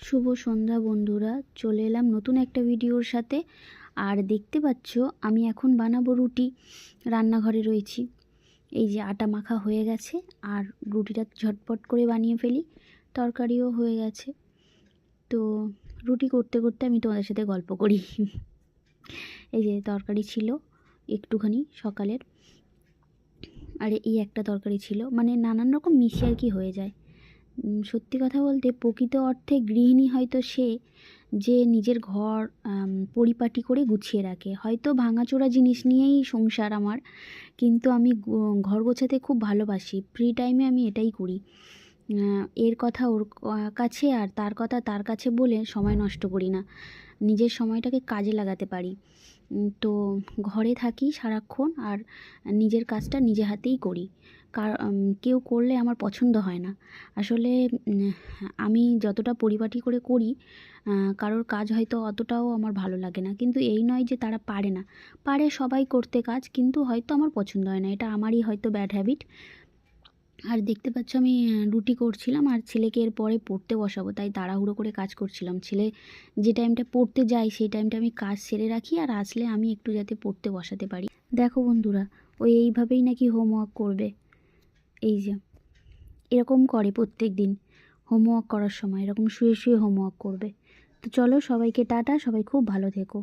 শুভ সন্ধ্যা বন্ধুরা, চলে এলাম নতুন একটা ভিডিওর সাথে। আর দেখতে পাচ্ছ আমি এখন বানাবো রুটি। রান্নাঘরে রয়েছি, এই যে আটা মাখা হয়ে গেছে আর রুটিটা ঝটপট করে বানিয়ে ফেলি। তরকারিও হয়ে গেছে, তো রুটি করতে করতে আমি তোমাদের সাথে গল্প করি। এই যে তরকারি ছিল একটুখানি সকালের, আর এই একটা তরকারি ছিল, মানে নানান রকম মিশিয়ে আর কি হয়ে যায়। সত্যি কথা বলতে প্রকৃত অর্থে গৃহিণী হয়তো সে যে নিজের ঘর পরিপাটি করে গুছিয়ে রাখে। হয়তো ভাঙাচোরা জিনিস নিয়েই সংসার আমার, কিন্তু আমি ঘর গোছাতে খুব ভালোবাসি। ফ্রি টাইমে আমি এটাই করি। এর কথা ওর কাছে আর তার কথা তার কাছে বলে সময় নষ্ট করি না, নিজের সময়টাকে কাজে লাগাতে পারি। তো ঘরে থাকি সারাক্ষণ আর নিজের কাজটা নিজে হাতেই করি। কেউ করলে আমার পছন্দ হয় না আসলে। আমি যতটা পরিপাটি করে করি, কারোর কাজ হয়তো অতটাও আমার ভালো লাগে না। কিন্তু এই নয় যে তারা পারে না, পারে সবাই করতে কাজ, কিন্তু হয়তো আমার পছন্দ হয় না। এটা আমারই হয়তো ব্যাড হ্যাবিট। আর দেখতে পাচ্ছ আমি রুটি করছিলাম আর ছেলেকে এরপরে পড়তে বসাবো, তাই তাড়াহুড়ো করে কাজ করছিলাম। ছেলে যে টাইমটা পড়তে যায় সেই টাইমটা আমি কাজ সেরে রাখি, আর আসলে আমি একটু যাতে পড়তে বসাতে পারি। দেখো বন্ধুরা, এইভাবেই নাকি হোমওয়ার্ক করবে। এই যে এরকম করে প্রত্যেক দিন হোমওয়ার্ক করার সময়, এরকম শুয়ে শুয়ে হোমওয়ার্ক করবে। তো চলো, সবাইকে টাটা, সবাই খুব ভালো থেকো।